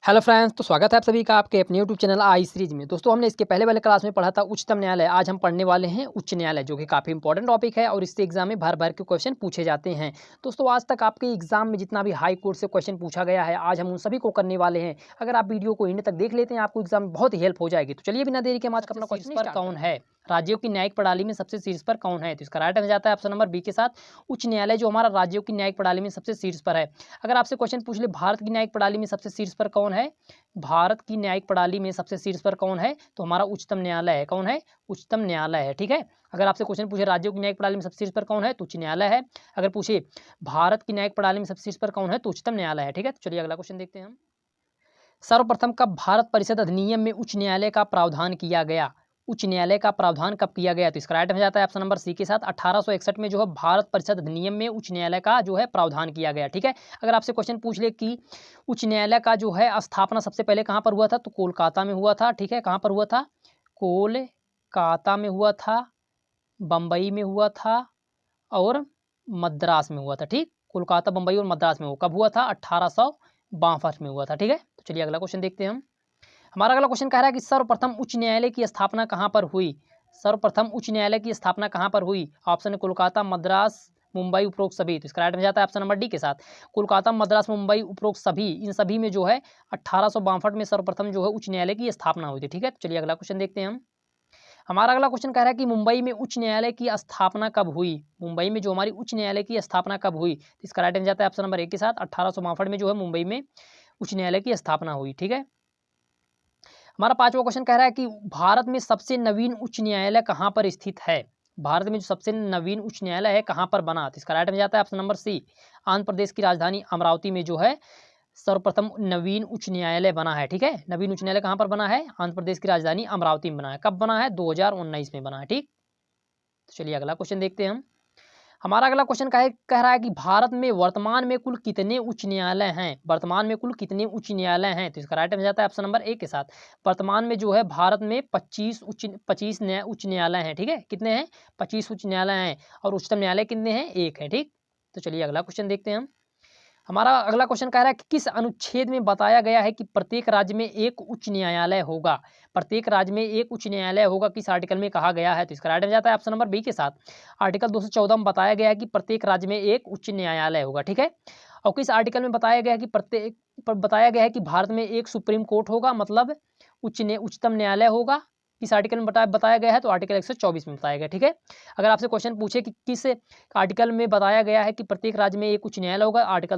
Hello friends, तो स्वागत है आप सभी का आपके अपने यूट्यूब चैनल आई सीरीज में। दोस्तों, हमने इसके पहले वाले क्लास में पढ़ा था उच्चतम न्यायालय। आज हम पढ़ने वाले हैं उच्च न्यायालय, जो कि काफ़ी इंपॉर्टेंट टॉपिक है और इससे एग्जाम में भर भर के क्वेश्चन पूछे जाते हैं। दोस्तों, आज तक आपके एग्जाम में जितना भी हाई कोर्ट से क्वेश्चन पूछा गया है, आज हम उन सभी को करने वाले हैं। अगर आप वीडियो को एंड तक देख लेते हैं, आपको एग्जाम में बहुत ही हेल्प हो जाएगी। तो चलिए बिना देरी के हम आज का अपना क्वेश्चन पर कौन है राज्यों की न्यायिक प्रणाली में सबसे शीर्ष पर कौन है? तो इसका राइट आंसर जाता है ऑप्शन नंबर बी के साथ उच्च न्यायालय, जो हमारा राज्यों की न्यायिक प्रणाली में सबसे शीर्ष पर है। अगर आपसे क्वेश्चन पूछ ले भारत की न्यायिक प्रणाली में सबसे शीर्ष पर कौन है, भारत की न्यायिक प्रणाली में सबसे शीर्ष पर कौन है, तो हमारा उच्चतम न्यायालय है। कौन है? उच्चतम न्यायालय है। ठीक है। अगर आपसे क्वेश्चन पूछे राज्यों की न्यायिक प्रणाली में सबसे शीर्ष पर कौन है, तो उच्च न्यायालय है। अगर पूछे भारत की न्यायिक प्रणाली में सबसे शीर्ष पर कौन है, तो उच्चतम न्यायालय है। ठीक है। तो चलिए अगला क्वेश्चन देखते हैं हम। सर्वप्रथम कब भारत परिषद अधिनियम में उच्च न्यायालय का प्रावधान किया गया? उच्च न्यायालय का प्रावधान कब किया गया? तो इसका राइट हो जाता है ऑप्शन नंबर सी के साथ 1861 में जो है भारत परिषद अधिनियम में उच्च न्यायालय का जो है प्रावधान किया गया। ठीक है। अगर आपसे क्वेश्चन पूछ ले कि उच्च न्यायालय का जो है स्थापना सबसे पहले कहाँ पर हुआ था, तो कोलकाता में हुआ था। ठीक है। कहाँ पर हुआ था? कोलकाता में हुआ था, बम्बई में हुआ था और मद्रास में हुआ था। ठीक, कोलकाता, बम्बई और मद्रास में हुआ। कब हुआ था? 1862 में हुआ था। ठीक है। तो चलिए अगला क्वेश्चन देखते हैं हम। हमारा अगला क्वेश्चन कह रहा है कि सर्वप्रथम उच्च न्यायालय की स्थापना कहाँ पर हुई? सर्वप्रथम उच्च न्यायालय की स्थापना कहाँ पर हुई? ऑप्शन है कोलकाता, मद्रास, मुंबई, उपरोक्त सभी। तो इसका राइट में जाता है ऑप्शन नंबर डी के साथ कोलकाता, मद्रास, मुंबई, उपरोक्त सभी। इन सभी में जो है 1862 में सर्वप्रथम जो है उच्च न्यायालय की स्थापना हुई थी। ठीक है। तो चलिए अगला क्वेश्चन देखते हैं हम। हमारा अगला क्वेश्चन कह रहा है कि मुंबई में उच्च न्यायालय की स्थापना कब हुई? मुंबई में जो हमारी उच्च न्यायालय की स्थापना कब हुई? तो इसका राइट में जाता है ऑप्शन नंबर ए के साथ 1862 में जो है मुंबई में उच्च न्यायालय की स्थापना हुई। ठीक है। हमारा पांचवा क्वेश्चन कह रहा है कि भारत में सबसे नवीन उच्च न्यायालय कहाँ पर स्थित है? भारत में जो सबसे नवीन उच्च न्यायालय है कहाँ पर बना? तो इसका राइट में जाता है option number C Andhra Pradesh की राजधानी अमरावती में जो है सर्वप्रथम नवीन उच्च न्यायालय बना है। ठीक है। नवीन उच्च न्यायालय कहाँ पर बना है? आंध्र प्रदेश की राजधानी अमरावती में बना है। कब बना है? 2019 में बना है। ठीक। तो चलिए अगला क्वेश्चन देखते हैं हम। हमारा अगला क्वेश्चन कह रहा है कि भारत में वर्तमान में कुल कितने उच्च न्यायालय हैं? वर्तमान में कुल कितने उच्च न्यायालय हैं? तो इसका राइट आंसर जाता है ऑप्शन नंबर ए के साथ वर्तमान में जो है भारत में 25 उच्च न्यायालय हैं। ठीक है। कितने हैं? 25 उच्च न्यायालय हैं। और उच्चतम न्यायालय कितने हैं? एक है। ठीक। तो चलिए अगला क्वेश्चन देखते हैं हम। हमारा अगला क्वेश्चन कह रहा है कि किस अनुच्छेद में बताया गया है कि प्रत्येक राज्य में एक उच्च न्यायालय होगा? प्रत्येक राज्य में एक उच्च न्यायालय होगा, किस आर्टिकल में कहा गया है? तो इसका राइट में जाता है ऑप्शन नंबर बी के साथ आर्टिकल 214 में बताया गया है कि प्रत्येक राज्य में एक उच्च न्यायालय होगा। ठीक है। और किस आर्टिकल में बताया गया है कि बताया गया है कि भारत में एक सुप्रीम कोर्ट होगा, मतलब उच्चतम न्यायालय होगा? किस आर्टिकल में बताया गया है? तो आर्टिकल 124 में बताया गया। ठीक है। अगर आपसे क्वेश्चन पूछे कि किस आर्टिकल में बताया गया है कि प्रत्येक राज्य में एक उच्च न्यायालय होगा, आर्टिकल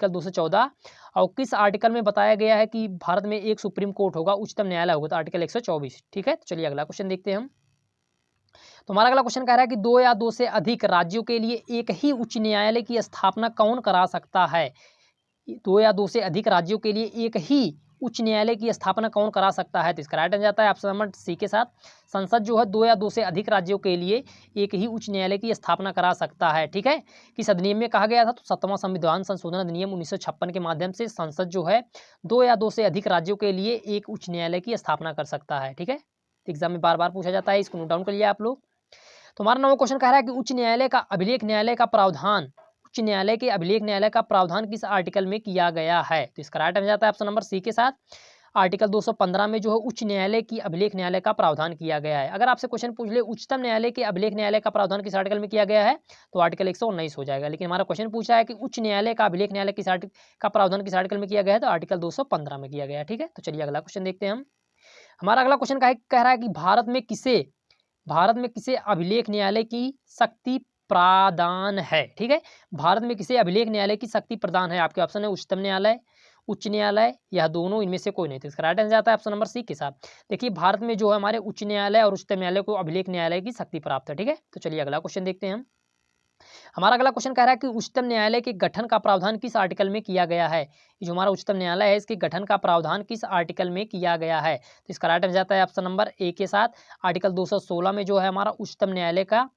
214। और किस आर्टिकल में बताया गया है कि भारत में एक सुप्रीम कोर्ट होगा, उच्चतम न्यायालय होगा? तो आर्टिकल 124। ठीक है। तो चलिए अगला क्वेश्चन देखते हैं हम। तो हमारा अगला क्वेश्चन कह रहा है कि दो या दो से अधिक राज्यों के लिए एक ही उच्च न्यायालय की स्थापना कौन करा सकता है? दो या दो से अधिक राज्यों के लिए एक ही उच्च न्यायालय की स्थापना कौन करा सकता है? तो इसका राइट आंसर जाता है ऑप्शन नंबर सी के साथ संसद जो है दो या दो से अधिक राज्यों के लिए एक ही उच्च न्यायालय की स्थापना करा सकता है। ठीक है। किस अधिनियम में कहा गया था? तो 7वां संविधान संशोधन अधिनियम 1956 के माध्यम से संसद जो है दो या दो से अधिक राज्यों के लिए एक उच्च न्यायालय की स्थापना कर सकता है। ठीक है। एग्जाम में बार बार पूछा जाता है, इसको नोट डाउन कर लिया आप लोग। तो हमारा नवा क्वेश्चन कह रहा है कि उच्च न्यायालय का अभिलेख न्यायालय का प्रावधान उच्च न्यायालय के अभिलेख न्यायालय का प्रावधान किस आर्टिकल में किया गया है? तो इसका राइट आंसर जाता है ऑप्शन नंबर सी के साथ आर्टिकल 215 में जो है उच्च न्यायालय की अभिलेख न्यायालय का प्रावधान किया गया है। अगर आपसे क्वेश्चन पूछ ले उच्चतम न्यायालय के अभिलेख न्यायालय का प्रावधान किस आर्टिकल में किया गया है, तो आर्टिकल 119 हो जाएगा। लेकिन हमारा क्वेश्चन पूछा है कि उच्च न्यायालय का अभिलेख न्यायालय किस आर्टिकल का प्रावधान किस आर्टिकल में किया गया है, तो आर्टिकल 215 में किया गया है। ठीक है। तो चलिए अगला क्वेश्चन देखते हैं हम। हमारा अगला क्वेश्चन कह रहा है कि भारत में किसे अभिलेख न्यायालय की शक्ति प्रदान है? ठीक है। भारत में किसे अभिलेख न्यायालय की शक्ति प्रदान है? आपके ऑप्शन है उच्चतम न्यायालय, उच्च न्यायालय, या दोनों, इनमें से कोई नहीं। तो इसका राइट आंसर जाता है ऑप्शन नंबर सी के साथ। देखिए, भारत में जो है हमारे उच्च न्यायालय और उच्चतम न्यायालय को अभिलेख न्यायालय की शक्ति प्राप्त है। ठीक है। तो चलिए अगला क्वेश्चन देखते हैं हम। हमारा अगला क्वेश्चन कह रहा है कि उच्चतम न्यायालय के गठन का प्रावधान किस आर्टिकल में किया गया है? जो हमारा उच्चतम न्यायालय है, इसके गठन का प्रावधान किस आर्टिकल में किया गया है? तो इसका राइट आंसर जाता है ऑप्शन नंबर ए के साथ आर्टिकल 216 में जो है हमारा उच्चतम न्यायालय का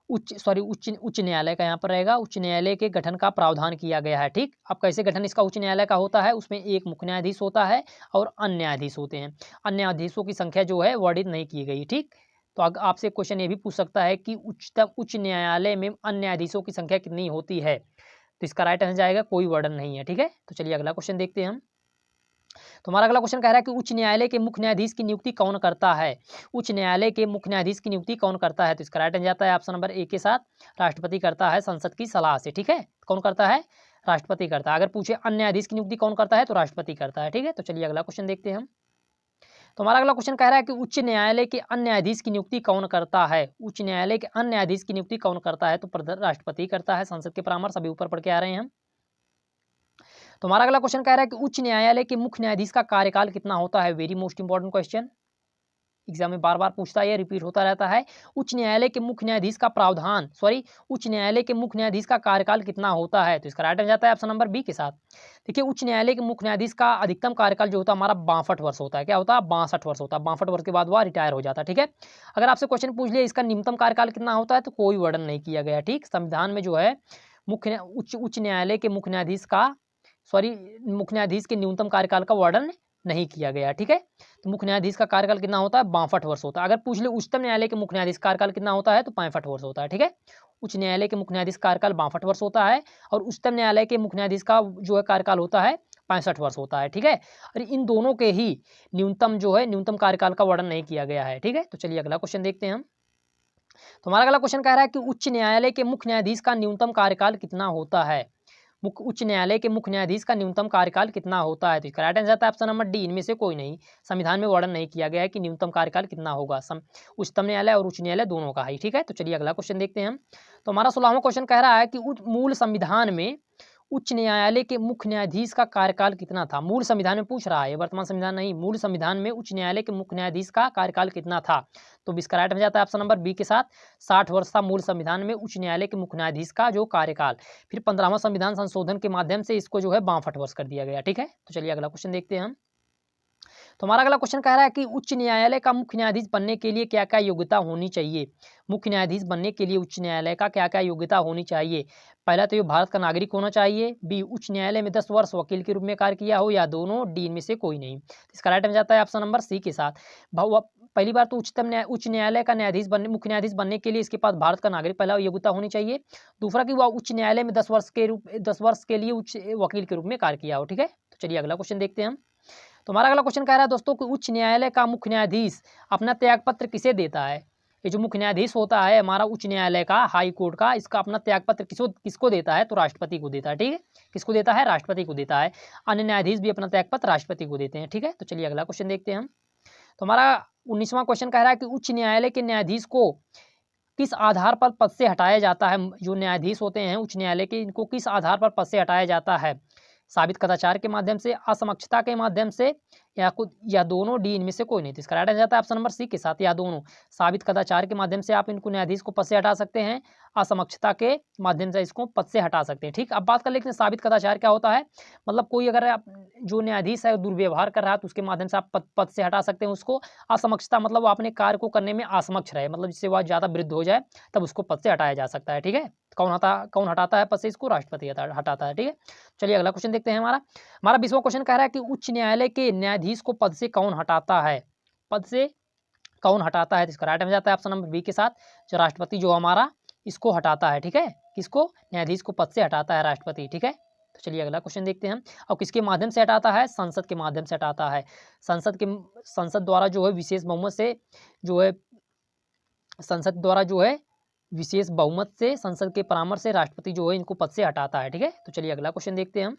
उच्च न्यायालय का यहाँ पर रहेगा, उच्च न्यायालय के गठन का प्रावधान किया गया है। ठीक। अब कैसे गठन इसका उच्च न्यायालय का होता है? उसमें एक मुख्य न्यायाधीश होता है और अन्य न्यायाधीश होते हैं। अन्य न्यायाधीशों की संख्या जो है वर्णित नहीं की गई। ठीक। तो आपसे क्वेश्चन ये भी पूछ सकता है कि उच्च न्यायालय में अन्य न्यायाधीशों की संख्या कितनी होती है? तो इसका राइट आंसर जाएगा कोई वर्णन नहीं है। ठीक है। तो चलिए अगला क्वेश्चन देखते हैं हम। तो हमारा अगला क्वेश्चन कह रहा है कि उच्च न्यायालय के मुख्य न्यायाधीश की नियुक्ति कौन करता है। उच्च न्यायालय के मुख्य न्यायाधीश की नियुक्ति कौन करता है, तो इसका राइट आंसर जाता है ऑप्शन नंबर ए के साथ, राष्ट्रपति करता है संसद की सलाह से। ठीक है, कौन करता है, राष्ट्रपति करता है। अगर पूछे अन्य न्यायाधीश की नियुक्ति कौन करता है, तो राष्ट्रपति करता है। ठीक है, तो चलिए अगला क्वेश्चन देखते हैं हम। तो हमारा अगला क्वेश्चन कह रहा है कि उच्च न्यायालय के अन्य न्यायाधीश की नियुक्ति कौन करता है। उच्च न्यायालय के अन्य न्यायाधीश की नियुक्ति कौन करता है, तो राष्ट्रपति करता है संसद के परामर्श। अभी ऊपर पढ़ के आ रहे हैं हम। तो हमारा अगला क्वेश्चन कह रहा है कि उच्च न्यायालय के मुख्य न्यायाधीश का कार्यकाल कितना होता है। Very most important question, exam में बार बार पूछता है, रिपीट होता रहता है। उच्च न्यायालय के मुख्य न्यायाधीश का प्रावधान उच्च न्यायालय के मुख्य न्यायाधीश का कार्यकाल कितना होता है, तो इसका राइट आंसर जाता है ऑप्शन नंबर बी के साथ। देखिए, उच्च न्यायालय के मुख्य न्यायाधीश का अधिकतम कार्यकाल जो होता है हमारा 62 वर्ष होता है। क्या होता है, 62 वर्ष होता है। 62 वर्ष के बाद वह रिटायर हो जाता है। ठीक है, अगर आपसे क्वेश्चन पूछ लिया इसका न्यूनतम कार्यकाल कितना होता है, तो कोई वर्णन नहीं किया गया। ठीक, संविधान में जो है उच्च न्यायालय के मुख्य न्यायाधीश का मुख्य न्यायाधीश के न्यूनतम कार्यकाल का वर्णन नहीं किया गया। ठीक है, तो मुख्य न्यायाधीश का कार्यकाल कितना होता है, 62 वर्ष होता है। अगर पूछ ले उच्चतम न्यायालय के मुख्य न्यायाधीश कार्यकाल कितना होता है, तो 65 वर्ष होता है। ठीक है, उच्च न्यायालय के मुख्य न्यायाधीश कार्यकाल 62 वर्ष होता है और उच्चतम न्यायालय के मुख्य न्यायाधीश का जो है कार्यकाल होता है 65 वर्ष होता है। ठीक है, और इन दोनों के ही न्यूनतम कार्यकाल का वर्णन नहीं किया गया है। ठीक है, तो चलिए अगला क्वेश्चन देखते हैं हम। तो हमारा अगला क्वेश्चन कह रहा है कि उच्च न्यायालय के मुख्य न्यायाधीश का न्यूनतम कार्यकाल कितना होता है। उच्च न्यायालय के मुख्य न्यायाधीश का न्यूनतम कार्यकाल कितना होता है, तो इसका राइट आंसर आता है ऑप्शन नंबर डी, इनमें से कोई नहीं। संविधान में वर्णन नहीं किया गया है कि न्यूनतम कार्यकाल कितना होगा। उच्चतम न्यायालय और उच्च न्यायालय दोनों का है। ठीक है, तो चलिए अगला क्वेश्चन देखते हैं हम। तो हमारा 16वां क्वेश्चन कह रहा है कि मूल संविधान में उच्च न्यायालय के मुख्य न्यायाधीश का कार्यकाल कितना था। मूल संविधान में पूछ रहा है, वर्तमान संविधान नहीं। मूल संविधान में उच्च न्यायालय के मुख्य न्यायाधीश का कार्यकाल कितना था, तो इसका राइट आंसर जाता है ऑप्शन नंबर बी के साथ, 60 वर्ष था मूल संविधान में उच्च न्यायालय के मुख्य न्यायाधीश का जो कार्यकाल। फिर 15वां संविधान संशोधन के माध्यम से इसको जो है 62 वर्ष कर दिया गया। ठीक है, तो चलिए अगला क्वेश्चन देखते हैं हम। तो हमारा अगला क्वेश्चन कह रहा है कि उच्च न्यायालय का मुख्य न्यायाधीश बनने के लिए क्या क्या योग्यता होनी चाहिए। मुख्य न्यायाधीश बनने के लिए उच्च न्यायालय का क्या क्या योग्यता होनी चाहिए। पहला तो ये भारत का नागरिक होना चाहिए, बी उच्च न्यायालय में 10 वर्ष वकील के रूप में कार्य किया हो, या दोनों, डी इनमें से कोई नहीं। इसका राइट आंसर जाता है ऑप्शन नंबर सी के साथ। पहली बार तो उच्च न्यायालय का मुख्य न्यायाधीश बनने के लिए इसके पास भारत का नागरिक पहला योग्यता होनी चाहिए। दूसरा कि वह उच्च न्यायालय में 10 वर्ष के लिए उच्च वकील के रूप में कार्य किया हो। ठीक है, तो चलिए अगला क्वेश्चन देखते हैं हम। तो हमारा अगला क्वेश्चन कह रहा है दोस्तों कि उच्च न्यायालय का मुख्य न्यायाधीश अपना त्यागपत्र किसे देता है। ये जो मुख्य न्यायाधीश होता है हमारा उच्च न्यायालय का, हाई कोर्ट का, इसका अपना त्यागपत्र किसको देता है, तो राष्ट्रपति को देता है। ठीक है, किसको देता है, राष्ट्रपति को देता है। अन्य न्यायाधीश भी अपना त्यागपत्र राष्ट्रपति को देते हैं। ठीक है, तो चलिए अगला क्वेश्चन देखते हैं हम। तो हमारा 19वां क्वेश्चन कह रहा है कि उच्च न्यायालय के न्यायाधीश को किस आधार पर पद से हटाया जाता है। जो न्यायाधीश होते हैं उच्च न्यायालय के, इनको किस आधार पर पद से हटाया जाता है। साबित कदाचार के माध्यम से, असमक्षता के माध्यम से, या दोनों, डी इनमें से कोई नहीं। तो इसका राइट आंसर जाता है ऑप्शन नंबर सी के साथ, या दोनों। साबित कदाचार के माध्यम से आप इनको न्यायाधीश को पद से हटा सकते हैं, असमक्षता के माध्यम से इसको पद से हटा सकते हैं। ठीक, अब बात कर लेते हैं साबित कदाचार क्या होता है। मतलब कोई अगर जो न्यायाधीश है दुर्व्यवहार कर रहा है तो उसके माध्यम से आप पद से हटा सकते हैं उसको। असमक्षता मतलब वो अपने कार्य को करने में असमक्ष रहे, मतलब जिससे वह ज़्यादा वृद्ध हो जाए, तब उसको पद से हटाया जा सकता है। ठीक है, कौन हटाता है पद से, इसको राष्ट्रपति हटाता है। ठीक है, चलिए अगला क्वेश्चन देखते हैं। हमारा 20वां क्वेश्चन कह रहा है कि उच्च न्यायालय के न्यायाधीश को पद से कौन हटाता है। पद से कौन हटाता है, तो इसका राइट आंसर जाता है ऑप्शन नंबर बी के साथ, जो राष्ट्रपति जो हमारा इसको हटाता है। ठीक है, किसको, न्यायाधीश को पद से हटाता है राष्ट्रपति। ठीक है, तो चलिए अगला क्वेश्चन देखते हैं हम। और किसके माध्यम से हटाता है, संसद के माध्यम से हटाता है। संसद द्वारा जो है विशेष बहुमत से विशेष बहुमत से संसद के परामर्श से राष्ट्रपति जो है इनको पद से हटाता है। ठीक है, तो चलिए अगला क्वेश्चन देखते हैं हम।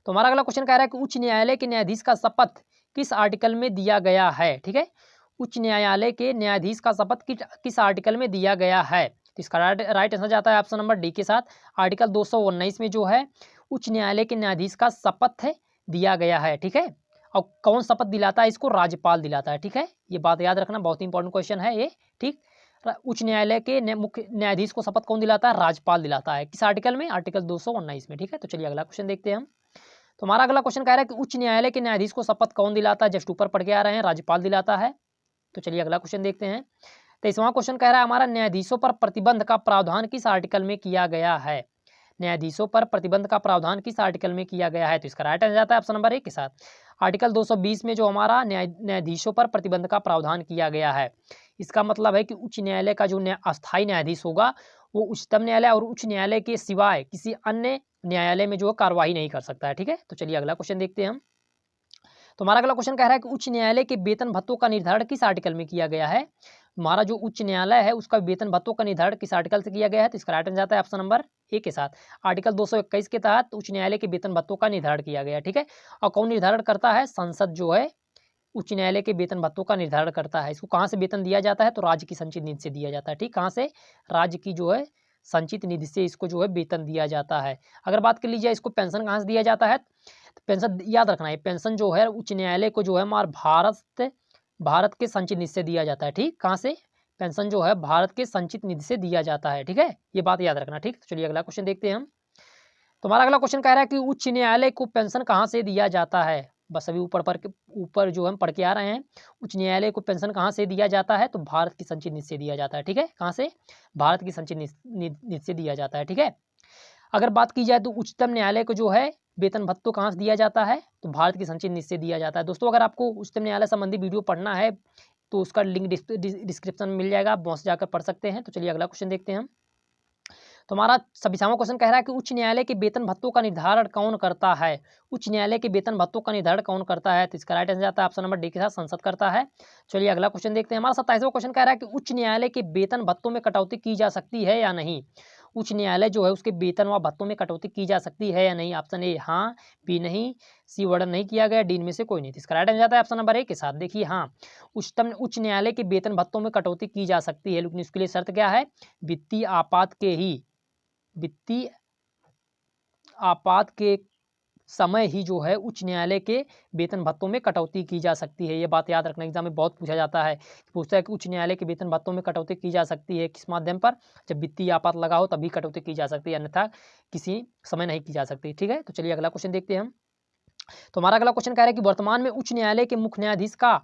तो हमारा अगला क्वेश्चन कह रहा है कि उच्च न्यायालय के न्यायाधीश का शपथ किस आर्टिकल में दिया गया है। ठीक है, उच्च न्यायालय के न्यायाधीश का शपथ किस आर्टिकल में दिया गया है, तो इसका राइट आंसर जाता है ऑप्शन नंबर डी के साथ, आर्टिकल 219 में जो है उच्च न्यायालय के न्यायाधीश का शपथ दिया गया है। ठीक है, और कौन शपथ दिलाता है इसको, राज्यपाल दिलाता है। ठीक है, ये बात याद रखना, बहुत ही इंपॉर्टेंट क्वेश्चन है ये। ठीक, उच्च न्यायालय के मुख्य न्यायाधीश को शपथ कौन दिलाता है, राज्यपाल दिलाता है। किस आर्टिकल में, आर्टिकल 219 में। ठीक है, तो चलिए अगला क्वेश्चन देखते हैं हम। तो हमारा अगला क्वेश्चन कह रहा है कि उच्च न्यायालय के न्यायाधीश को शपथ कौन दिलाता है, जस्ट ऊपर पढ़ के आ रहे हैं, राज्यपाल दिलाता है। तो चलिए अगला क्वेश्चन देखते हैं। 23वां क्वेश्चन कह रहा है हमारा न्यायाधीशों पर प्रतिबंध का प्रावधान किस आर्टिकल में किया गया है। न्यायाधीशों पर प्रतिबंध का प्रावधान किस आर्टिकल में किया गया है, तो इसका राइट आंसर जाता है ऑप्शन नंबर ए के साथ, आर्टिकल 220 में जो हमारा न्यायाधीशों पर प्रतिबंध का प्रावधान किया गया है। इसका मतलब है कि उच्च न्यायालय का जो अस्थायी न्यायाधीश होगा वो उच्चतम न्यायालय और उच्च न्यायालय के सिवाय किसी अन्य न्यायालय में जो कार्रवाई नहीं कर सकता है। ठीक है, तो चलिए अगला क्वेश्चन देखते हैं हम। तो हमारा अगला क्वेश्चन कह रहा है कि उच्च न्यायालय के वेतन भत्तों का निर्धारण किस आर्टिकल में किया गया है। हमारा जो उच्च न्यायालय है उसका वेतन भत्तों का निर्धारण किस आर्टिकल से किया गया है, तो इसका राइट आंसर जाता है ऑप्शन नंबर ए के साथ। आर्टिकल 221 के तहत उच्च न्यायालय के वेतन भत्तों का निर्धारण किया गया है। ठीक है, और कौन निर्धारण करता है, संसद जो है उच्च न्यायालय के वेतन भत्तों का निर्धारण करता है। इसको कहाँ से वेतन दिया जाता है, तो राज्य की संचित निधि से दिया जाता है। ठीक, कहाँ से, राज्य की जो है संचित निधि से इसको जो है वेतन दिया जाता है। अगर बात कर लीजिए इसको पेंशन कहाँ से दिया जाता है, तो पेंशन याद रखना है, पेंशन जो है उच्च न्यायालय को जो है हमारा भारत के संचित निधि से दिया जाता है। ठीक, कहाँ से, पेंशन जो है भारत के संचित निधि से दिया जाता है। ठीक है, ये बात याद रखना। ठीक, तो चलिए अगला क्वेश्चन देखते हैं हम। तुम्हारा अगला क्वेश्चन कह रहा है कि उच्च न्यायालय को पेंशन कहाँ से दिया जाता है। बस अभी ऊपर जो हम पढ़ के आ रहे हैं, उच्च न्यायालय को पेंशन कहाँ से दिया जाता है, तो भारत की संचित निधि से दिया जाता है। ठीक है, कहाँ से, भारत की संचित निधि से दिया जाता है। ठीक है, अगर बात की जाए तो उच्चतम न्यायालय को जो है वेतन भत्तों कहाँ से दिया जाता है, तो भारत की संचित निधि से दिया जाता है। दोस्तों अगर आपको उच्चतम न्यायालय संबंधी वीडियो पढ़ना है तो उसका लिंक डिस्क्रिप्शन में मिल जाएगा, आप वहाँ से जाकर पढ़ सकते हैं। तो चलिए अगला क्वेश्चन देखते हैं हम। तो हमारा 26वां क्वेश्चन कह रहा है कि उच्च न्यायालय के वेतन भत्तों का निर्धारण कौन करता है। उच्च न्यायालय के वेतन भत्तों का निर्धारण कौन करता है, तो इसका राइट आंसर जाता है ऑप्शन नंबर डी के साथ, संसद करता है। चलिए अगला क्वेश्चन देखते हैं। हमारा 27वां क्वेश्चन कह रहा है कि उच्च न्यायालय के वेतन भत्तों में कटौती की जा सकती है या नहीं। उच्च न्यायालय जो है उसके वेतन व भत्तों में कटौती की जा सकती है या नहीं। ऑप्शन ए हाँ, बी नहीं, सी वर्णन नहीं किया गया, डी में से कोई नहीं। तो इसका राइट आंसर जाता है ऑप्शन नंबर ए के साथ। देखिए हाँ, उच्च न्यायालय के वेतन भत्तों में कटौती की जा सकती है, लेकिन उसके लिए शर्त क्या है, वित्तीय आपात के समय ही जो है उच्च न्यायालय के वेतन भत्तों में कटौती की जा सकती है। ये बात याद रखना, एग्जाम में बहुत पूछा जाता है, पूछता है कि उच्च न्यायालय के वेतन भत्तों में कटौती की जा सकती है किस माध्यम पर, जब वित्तीय आपात लगा हो तभी कटौती की जा सकती है, अन्यथा किसी समय नहीं की जा सकती। ठीक है, तो चलिए अगला क्वेश्चन देखते हैं हम। तो हमारा अगला क्वेश्चन कह रहा है कि वर्तमान में उच्च न्यायालय के मुख्य न्यायाधीश का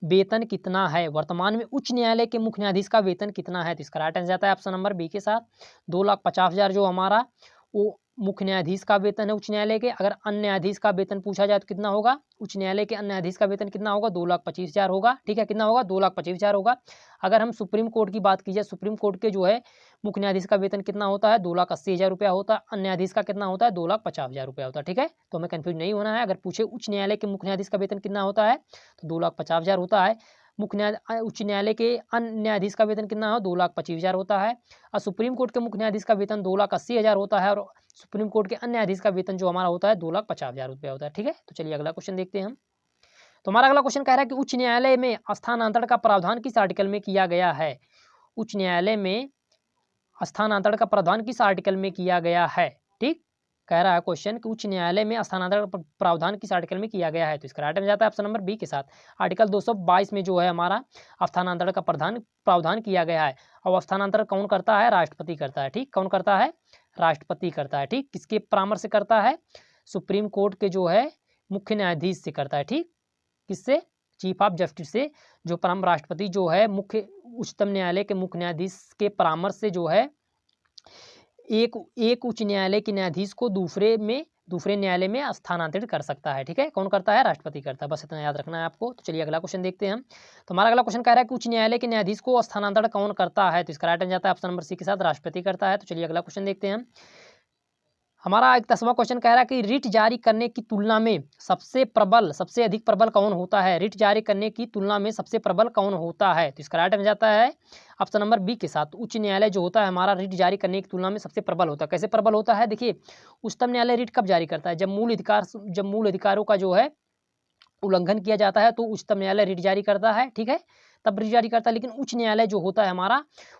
वेतन कितना है। वर्तमान में उच्च न्यायालय के मुख्य न्यायाधीश का वेतन कितना है, तो इसका राइट आंसर जाता है ऑप्शन नंबर बी के साथ। 2,50,000 जो हमारा वो मुख्य न्यायाधीश का वेतन है उच्च न्यायालय के। अगर अन्य न्यायाधीश का वेतन पूछा जाए तो कितना होगा, उच्च न्यायालय के अन्य न्यायाधीश का वेतन कितना होगा, 2,25,000 होगा। ठीक है, कितना होगा, 2,25,000 होगा। अगर हम सुप्रीम कोर्ट की बात कीजिए, सुप्रीम कोर्ट के जो है मुख्य न्यायाधीश का वेतन कितना होता है, 2,80,000 रुपया होता है। अन्य न्यायाधीश का कितना होता है, 2,50,000 रुपया होता है। ठीक है, तो हमें कंफ्यूज नहीं होना है। अगर पूछे उच्च न्यायालय के मुख्य न्यायाधीश का वेतन कितना होता है, तो 2,50,000 होता है। उच्च न्यायालय के अन्य न्यायाधीश का वेतन कितना हो, 2,25,000 होता है। और सुप्रीम कोर्ट के मुख्य न्यायाधीश का वेतन 2,80,000 होता है, और सुप्रीम कोर्ट के अन्य न्यायाधीश का वेतन जो हमारा होता है 2,50,000 रुपया होता है। ठीक है, तो चलिए अगला क्वेश्चन देखते हैं हम। तो हमारा अगला क्वेश्चन कह रहा है कि उच्च न्यायालय में स्थानांतरण का प्रावधान किस आर्टिकल में किया गया है। उच्च न्यायालय में स्थानांतरण का प्रावधान किस आर्टिकल में किया गया है। ठीक, कह रहा है क्वेश्चन कि उच्च न्यायालय में स्थानांतरण का प्रावधान किस आर्टिकल में किया गया है, तो इसका राइट आंसर जाता है ऑप्शन नंबर बी के साथ। आर्टिकल 222 में जो है हमारा स्थानांतरण का प्रावधान किया गया है। और स्थानांतरण कौन करता है, राष्ट्रपति करता है। ठीक, कौन करता है, राष्ट्रपति करता है। ठीक, किसके परामर्श से करता है, सुप्रीम कोर्ट के जो है मुख्य न्यायाधीश से करता है। ठीक, किससे, चीफ ऑफ जस्टिस से, जो परम राष्ट्रपति जो है मुख्य उच्चतम न्यायालय के मुख्य न्यायाधीश के परामर्श से जो है एक उच्च न्यायालय के न्यायाधीश को दूसरे न्यायालय में स्थानांतरित कर सकता है। ठीक है, कौन करता है, राष्ट्रपति करता है। बस इतना याद रखना है आपको। तो चलिए अगला क्वेश्चन देखते हैं हम। तो हमारा अगला क्वेश्चन कह रहा है कि उच्च न्यायालय के न्यायाधीश को स्थानांतरण कौन करता है, तो इसका राइट आंसर जाता है ऑप्शन नंबर सी के साथ, राष्ट्रपति करता है। तो चलिए अगला क्वेश्चन देखते हैं हम। हमारा 10वां क्वेश्चन कह रहा है कि रिट जारी करने की तुलना में सबसे अधिक प्रबल कौन होता है। रिट जारी करने की तुलना में सबसे प्रबल कौन होता है, तो इसका राइट आंसर जाता है ऑप्शन नंबर बी के साथ। उच्च न्यायालय जो होता है हमारा रिट जारी करने की तुलना में सबसे प्रबल होता है। कैसे प्रबल होता है, देखिए उच्चतम न्यायालय रिट कब जारी करता है, जब मूल अधिकारों का जो है उल्लंघन किया जाता है तो उच्चतम न्यायालय रिट जारी करता है। ठीक है, तब रिट जारी करता है। लेकिन उच्च न्यायालय जो होता है हमारा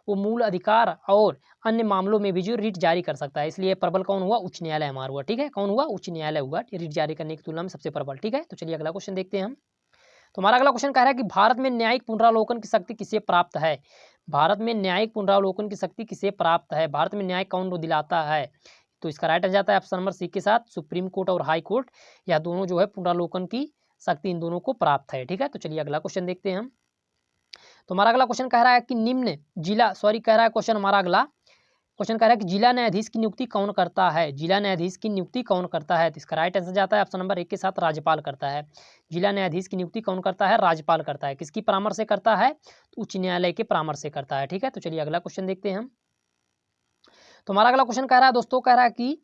वो मूल अधिकार और अन्य मामलों में भी जो रिट जारी कर सकता है, इसलिए प्रबल कौन हुआ, उच्च न्यायालय हमारा हुआ। ठीक है, कौन हुआ, उच्च न्यायालय हुआ रिट जारी करने की तुलना में सबसे प्रबल। ठीक है, तो चलिए अगला क्वेश्चन देखते हैं हम। तो हमारा अगला क्वेश्चन कह रहा है कि भारत में न्यायिक पुनरावलोकन की शक्ति किसे प्राप्त है। भारत में न्यायिक पुनरावलोकन की शक्ति किसे प्राप्त है, भारत में न्याय कौन दिलाता है, तो इसका राइट आंसर जाता है ऑप्शन नंबर सी के साथ, सुप्रीम कोर्ट और हाई कोर्ट, यह दोनों जो है पुनरावलोकन की शक्ति इन दोनों को प्राप्त है। ठीक है, तो चलिए अगला क्वेश्चन देखते हैं हम। तो हमारा अगला क्वेश्चन कह रहा है कि क्वेश्चन कह रहा है कि जिला न्यायाधीश की नियुक्ति कौन करता है। जिला न्यायाधीश की नियुक्ति कौन करता है, तो इसका राइट आंसर जाता है ऑप्शन नंबर 1 के साथ, राज्यपाल करता है। जिला न्यायाधीश की नियुक्ति कौन करता है, राज्यपाल करता है। किसकी परामर्श से करता है, तो उच्च न्यायालय के परामर्श से करता है। ठीक है, तो चलिए अगला क्वेश्चन देखते हैं हम। तो हमारा अगला क्वेश्चन कह रहा है दोस्तों, कह रहा है कि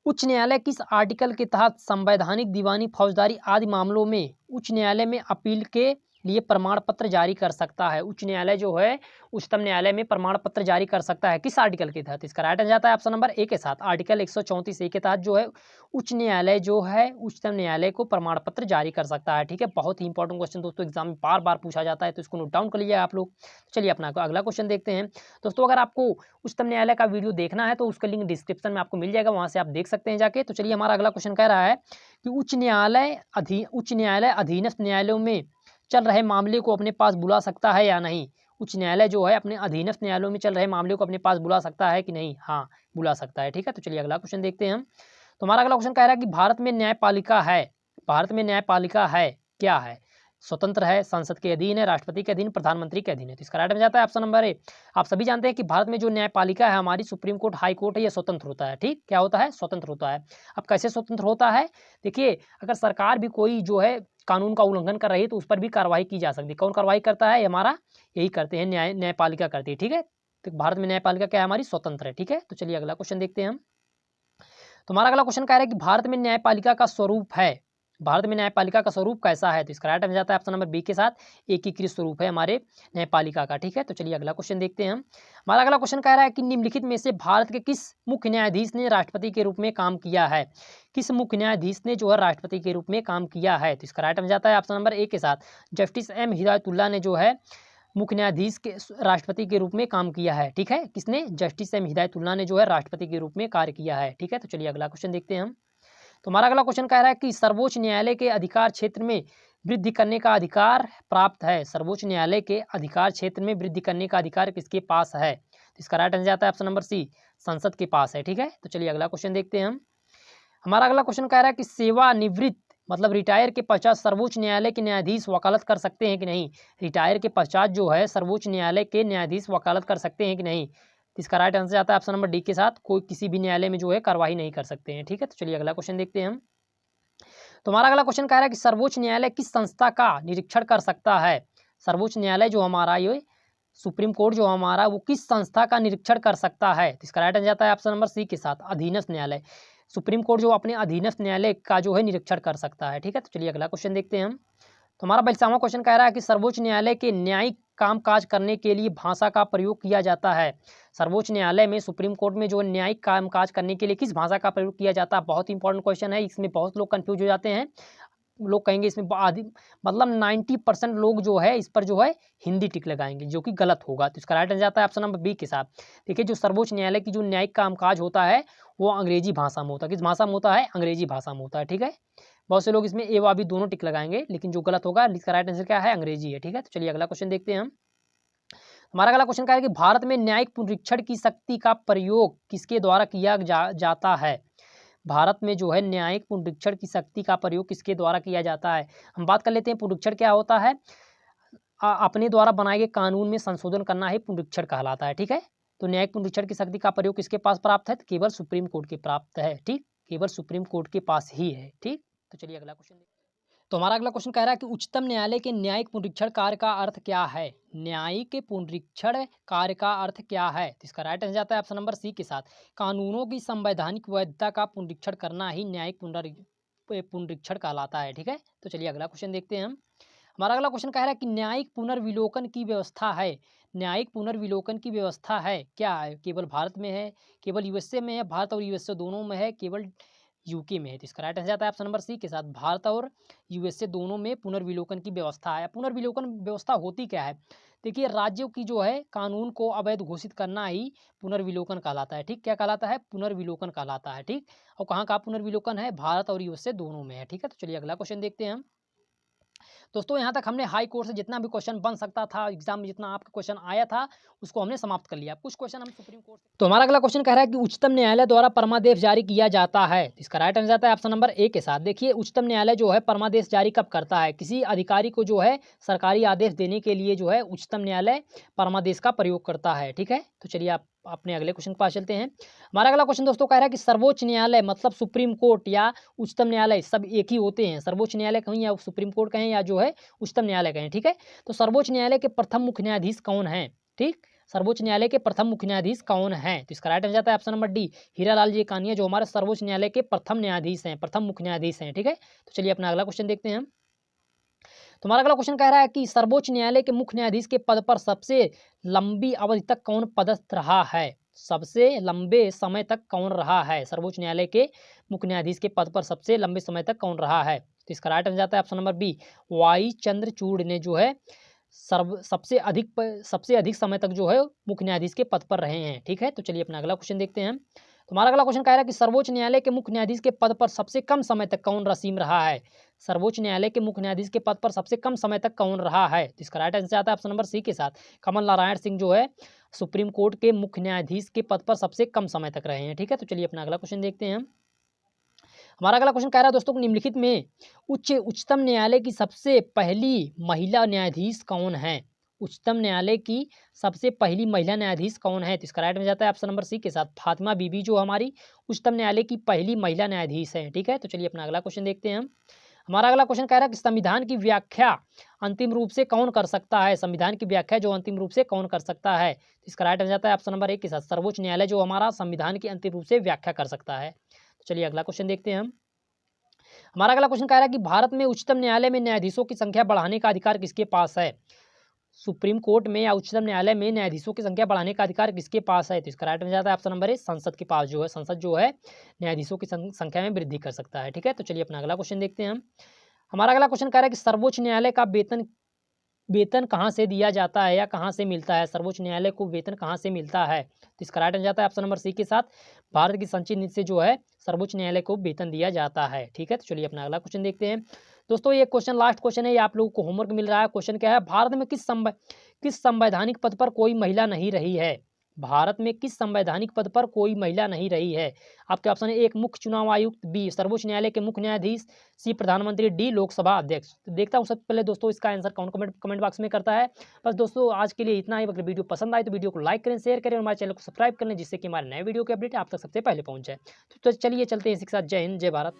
उच्च न्यायालय किस आर्टिकल के तहत संवैधानिक, दीवानी, फौजदारी आदि मामलों में उच्च न्यायालय में अपील के लिए प्रमाण पत्र जारी कर सकता है? उच्च न्यायालय जो है उच्चतम न्यायालय में प्रमाण पत्र जारी कर सकता है किस आर्टिकल के तहत? इसका राइट आंसर जाता है ऑप्शन नंबर ए के साथ, आर्टिकल 134 ए के तहत जो है उच्च न्यायालय जो है उच्चतम न्यायालय को प्रमाण पत्र जारी कर सकता है। ठीक है, बहुत ही इंपॉर्टेंट क्वेश्चन दोस्तों, एग्जाम में बार बार पूछा जाता है, तो इसको नोट डाउन कर लीजिए आप लोग। चलिए अपना अगला क्वेश्चन देखते हैं दोस्तों। अगर आपको उच्चतम न्यायालय का वीडियो देखना है तो उसका लिंक डिस्क्रिप्शन में आपको मिल जाएगा, वहां से आप देख सकते हैं जाके। तो चलिए हमारा अगला क्वेश्चन कह रहा है कि उच्च न्यायालय अधीनस्थ न्यायालयों में चल रहे मामले को अपने पास बुला सकता है या नहीं? उच्च न्यायालय जो है अपने अधीनस्थ न्यायालयों में चल रहे मामले को अपने पास बुला सकता है कि नहीं? हाँ, बुला सकता है। ठीक है, तो चलिए अगला क्वेश्चन देखते हैं हम। तो हमारा अगला क्वेश्चन कह रहा है कि भारत में न्यायपालिका है क्या है? स्वतंत्र है, संसद के अधीन है, राष्ट्रपति के अधीन, प्रधानमंत्री के अधीन है? तो इसका राइट आंसर जाता है ऑप्शन नंबर ए। आप सभी जानते हैं कि भारत में जो न्यायपालिका है हमारी, सुप्रीम कोर्ट, हाई कोर्ट है, ये स्वतंत्र होता है। ठीक, क्या होता है? स्वतंत्र होता है। अब कैसे स्वतंत्र होता है? देखिए, अगर सरकार भी कोई जो है कानून का उल्लंघन कर रही है तो उस पर भी कार्रवाई की जा सकती है। कौन कार्रवाई करता है? हमारा यही करते हैं, न्यायपालिका करती है। ठीक है, तो भारत में न्यायपालिका क्या है? हमारी स्वतंत्र है। ठीक है, तो चलिए अगला क्वेश्चन देखते हैं हम। तो हमारा अगला क्वेश्चन कह रहा है कि भारत में न्यायपालिका का स्वरूप है, भारत में न्यायपालिका का स्वरूप कैसा है? तो इसका राइट आंसर जाता है ऑप्शन नंबर बी के साथ, एकीकृत स्वरूप है हमारे न्यायपालिका का। ठीक है, तो चलिए अगला क्वेश्चन देखते हैं हम। हमारा अगला क्वेश्चन कह रहा है कि निम्नलिखित में से भारत के किस मुख्य न्यायाधीश ने राष्ट्रपति के रूप में काम किया है? किस मुख्य न्यायाधीश ने जो है राष्ट्रपति के रूप में काम किया है? तो इसका राइट आंसर जाता है ऑप्शन नंबर ए के साथ, जस्टिस एम हिदायतुल्लाह ने जो है मुख्य न्यायाधीश के राष्ट्रपति के रूप में काम किया है। ठीक है, किसने? जस्टिस एम हिदायतुल्लाह ने जो है राष्ट्रपति के रूप में कार्य किया है। ठीक है, तो चलिए अगला क्वेश्चन देखते हैं हम। तो हमारा अगला क्वेश्चन कह रहा है कि सर्वोच्च न्यायालय के अधिकार क्षेत्र में वृद्धि करने का अधिकार प्राप्त है, सर्वोच्च न्यायालय के अधिकार क्षेत्र में वृद्धि करने का अधिकार किसके पास है? तो इसका राइट आंसर जाता है ऑप्शन नंबर सी, संसद के पास है। ठीक है, तो चलिए अगला क्वेश्चन देखते हैं हम। हमारा अगला क्वेश्चन कह रहा है कि सेवानिवृत्त मतलब रिटायर के पश्चात सर्वोच्च न्यायालय के न्यायाधीश वकालत कर सकते हैं कि नहीं? रिटायर के पश्चात जो है सर्वोच्च न्यायालय के न्यायाधीश वकालत कर सकते हैं कि नहीं? इसका राइट आंसर आता है ऑप्शन नंबर डी के साथ, कोई किसी भी न्यायालय में जो है कार्रवाई नहीं कर सकते हैं। ठीक है, तो चलिए अगला क्वेश्चन देखते हैं हम। तो हमारा अगला क्वेश्चन कह रहा है कि सर्वोच्च न्यायालय किस संस्था का निरीक्षण कर सकता है? सर्वोच्च न्यायालय जो हमारा ये सुप्रीम कोर्ट जो हमारा वो किस संस्था का निरीक्षण कर सकता है? तो इसका राइट आंसर जाता है ऑप्शन नंबर सी के साथ, अधीनस्थ न्यायालय। सुप्रीम कोर्ट जो अपने अधीनस्थ न्यायालय का जो है निरीक्षण कर सकता है। ठीक है, तो चलिए अगला क्वेश्चन देखते हैं हम। तो हमारा 42वां क्वेश्चन कह रहा है कि सर्वोच्च न्यायालय के न्यायिक कामकाज करने के लिए भाषा का प्रयोग किया जाता है। सर्वोच्च न्यायालय में, सुप्रीम कोर्ट में जो न्यायिक कामकाज करने के लिए किस भाषा का प्रयोग किया जाता है? बहुत इंपॉर्टेंट क्वेश्चन है, इसमें बहुत लोग कंफ्यूज हो जाते हैं। लोग कहेंगे इसमें आधी मतलब 90% लोग जो है इस पर जो है हिंदी टिक लगाएंगे, जो कि गलत होगा। तो इसका राइट आंसर जाता है ऑप्शन नंबर बी के साथ। देखिए, जो सर्वोच्च न्यायालय की जो न्यायिक कामकाज होता है वो अंग्रेजी भाषा में होता है। किस भाषा में होता है? अंग्रेजी भाषा में होता है। ठीक है, बहुत से लोग इसमें ए व बी दोनों टिक लगाएंगे, लेकिन जो गलत होगा, इसका राइट आंसर क्या है? अंग्रेजी है। ठीक है, तो चलिए अगला क्वेश्चन देखते हैं हम। हमारा अगला क्वेश्चन क्या है कि भारत में न्यायिक पुनरीक्षण की शक्ति का प्रयोग किसके द्वारा किया जाता है? भारत में जो है न्यायिक पुनरीक्षण की शक्ति का प्रयोग किसके द्वारा किया जाता है? हम बात कर लेते हैं पुनरीक्षण क्या होता है। अपने द्वारा बनाए गए कानून में संशोधन करना ही पुनरीक्षण कहलाता है। ठीक है, तो न्यायिक पुनरीक्षण की शक्ति का प्रयोग किसके पास प्राप्त है? तो केवल सुप्रीम कोर्ट के प्राप्त है। ठीक, केवल सुप्रीम कोर्ट के पास ही है। ठीक, तो चलिए अगला क्वेश्चन। तो हमारा अगला क्वेश्चन कह रहा है कि उच्चतम न्यायालय के न्यायिक पुनरीक्षण कार्य का अर्थ क्या है? न्यायिक पुनरीक्षण कार्य का अर्थ क्या है? तो इसका राइट आंसर जाता है ऑप्शन नंबर सी के साथ, कानूनों की संवैधानिक वैधता का पुनरीक्षण करना ही न्यायिक पुनरीक्षण कहलाता है। ठीक है, तो चलिए अगला क्वेश्चन देखते हैं हम। हमारा अगला क्वेश्चन कह रहा है कि न्यायिक पुनर्विलोकन की व्यवस्था है, न्यायिक पुनर्विलोकन की व्यवस्था है क्या है? केवल भारत में है, केवल यूएसए में है, भारत और यूएसए दोनों में है, केवल यूके में है? तो इसका राइट आंसर आता है ऑप्शन नंबर सी के साथ, भारत और यूएसए दोनों में पुनर्विलोकन की व्यवस्था है। पुनर्विलोकन व्यवस्था होती क्या है? देखिए, राज्यों की जो है कानून को अवैध घोषित करना ही पुनर्विलोकन कहलाता है। ठीक, क्या कहलाता है? पुनर्विलोकन कहलाता है। ठीक, और कहाँ का पुनर्विलोकन है? भारत और यूएसए दोनों में है। ठीक है, तो चलिए अगला क्वेश्चन देखते हैं हम। दोस्तों, यहाँ तक हमने हाई कोर्ट से जितना भी क्वेश्चन बन सकता था एग्जाम में, जितना आपका क्वेश्चन आया था उसको हमने समाप्त कर लिया। कुछ क्वेश्चन हम सुप्रीम कोर्ट से। तो हमारा अगला क्वेश्चन कह रहा है कि उच्चतम न्यायालय द्वारा परमादेश जारी किया जाता है। इसका राइट आंसर आता है ऑप्शन नंबर ए के साथ। देखिए, उच्चतम न्यायालय जो है परमादेश जारी कब करता है? किसी अधिकारी को जो है सरकारी आदेश देने के लिए जो है उच्चतम न्यायालय परमादेश का प्रयोग करता है। ठीक है, तो चलिए आप अपने अगले क्वेश्चन के पास चलते हैं। हमारा अगला क्वेश्चन दोस्तों कह रहा है कि सर्वोच्च न्यायालय मतलब सुप्रीम कोर्ट या उच्चतम न्यायालय सब एक ही होते हैं। सर्वोच्च न्यायालय कहें या सुप्रीम कोर्ट कहें या जो है उच्चतम न्यायालय कहें। ठीक है, तो सर्वोच्च न्यायालय के प्रथम मुख्य न्यायाधीश कौन है? ठीक, सर्वोच्च न्यायालय के प्रथम मुख्य न्यायाधीश कौन है? तो इसका राइट आंसर जाता है ऑप्शन नंबर डी, हीरालाल जी कानिया, जो हमारे सर्वोच्च न्यायालय के प्रथम न्यायाधीश हैं, प्रथम मुख्य न्यायाधीश हैं। ठीक है, तो चलिए अपना अगला क्वेश्चन देखते हैं हम। तुम्हारा अगला क्वेश्चन कह रहा है कि सर्वोच्च न्यायालय के मुख्य न्यायाधीश के पद पर सबसे लंबी अवधि तक कौन पदस्थ रहा है? सबसे लंबे समय तक कौन रहा है? सर्वोच्च न्यायालय के मुख्य न्यायाधीश के पद पर सबसे लंबे समय तक कौन रहा है? तो इसका राइट आंसर जाता है option number B, Y Chandrachud ने जो है सबसे अधिक समय तक जो है मुख्य न्यायाधीश के पद पर रहे हैं। ठीक है, तो चलिए अपना अगला क्वेश्चन देखते हैं। तुम्हारा अगला क्वेश्चन कह रहा है कि सर्वोच्च न्यायालय के मुख्य न्यायाधीश के पद पर सबसे कम समय तक कौन रसीम रहा है? सर्वोच्च न्यायालय के मुख्य न्यायाधीश के पद पर सबसे कम समय तक कौन रहा है? तो इसका राइट आंसर आता है ऑप्शन नंबर सी के साथ, कमल नारायण सिंह जो है सुप्रीम कोर्ट के मुख्य न्यायाधीश के पद पर सबसे कम समय तक रहे हैं। ठीक है, तो चलिए अपना अगला क्वेश्चन देखते हैं। हमारा अगला क्वेश्चन कह रहा है दोस्तों, निम्नलिखित में उच्चतम न्यायालय की सबसे पहली महिला न्यायाधीश कौन है? उच्चतम न्यायालय की सबसे पहली महिला न्यायाधीश कौन है? तो इसका राइट में जाता है ऑप्शन नंबर सी के साथ, फातिमा बीबी, जो हमारी उच्चतम न्यायालय की पहली महिला न्यायाधीश है। ठीक है, तो चलिए अपना अगला क्वेश्चन देखते हैं हम। हमारा अगला क्वेश्चन कह रहा है कि संविधान की व्याख्या अंतिम रूप से कौन कर सकता है? संविधान की व्याख्या जो अंतिम रूप से कौन कर सकता है? तो इसका राइट में जाता है ऑप्शन नंबर ए के साथ, सर्वोच्च न्यायालय जो हमारा संविधान की अंतिम रूप से व्याख्या कर सकता है। तो चलिए अगला क्वेश्चन देखते हैं हम। हमारा अगला क्वेश्चन कह रहा है कि भारत में उच्चतम न्यायालय में न्यायाधीशों की संख्या बढ़ाने का अधिकार किसके पास है? सुप्रीम कोर्ट में या उच्चतम न्यायालय में न्यायाधीशों की संख्या बढ़ाने का अधिकार किसके पास है? तो इसका राइट में जाता है ऑप्शन नंबर ए, संसद के पास जो है, संसद जो है न्यायाधीशों की संख्या में वृद्धि कर सकता है। ठीक है, तो चलिए अपना अगला क्वेश्चन देखते हैं हम। हमारा अगला क्वेश्चन कह रहा है कि सर्वोच्च न्यायालय का वेतन कहाँ से दिया जाता है या कहाँ से मिलता है? सर्वोच्च न्यायालय को वेतन कहाँ से मिलता है? तो इसका राइट आंसर जाता है ऑप्शन नंबर सी के साथ, भारत की संचित नीति से जो है सर्वोच्च न्यायालय को वेतन दिया जाता है। ठीक है, तो चलिए अपना अगला क्वेश्चन देखते हैं। दोस्तों ये क्वेश्चन लास्ट क्वेश्चन है, ये आप लोगों को होमवर्क मिल रहा है। क्वेश्चन क्या है? भारत में किस संवैधानिक पद पर कोई महिला नहीं रही है? भारत में किस संवैधानिक पद पर कोई महिला नहीं रही है? आपके ऑप्शन है, एक मुख्य चुनाव आयुक्त, बी सर्वोच्च न्यायालय के मुख्य न्यायाधीश, सी प्रधानमंत्री, डी लोकसभा अध्यक्ष। तो देखता हूँ सबसे पहले दोस्तों इसका आंसर कौन कमेंट बॉक्स में करता है। बस दोस्तों आज के लिए इतना ही। अगर वीडियो पसंद आए तो वीडियो को लाइक करें, शेयर करें और हमारे चैनल को सब्सक्राइब कर लें, जिससे कि हमारे नए वीडियो की अपडेट आप तक सबसे पहले पहुंच जाए। तो चलिए चलते हैं इसी के साथ। जय हिंद, जय भारत।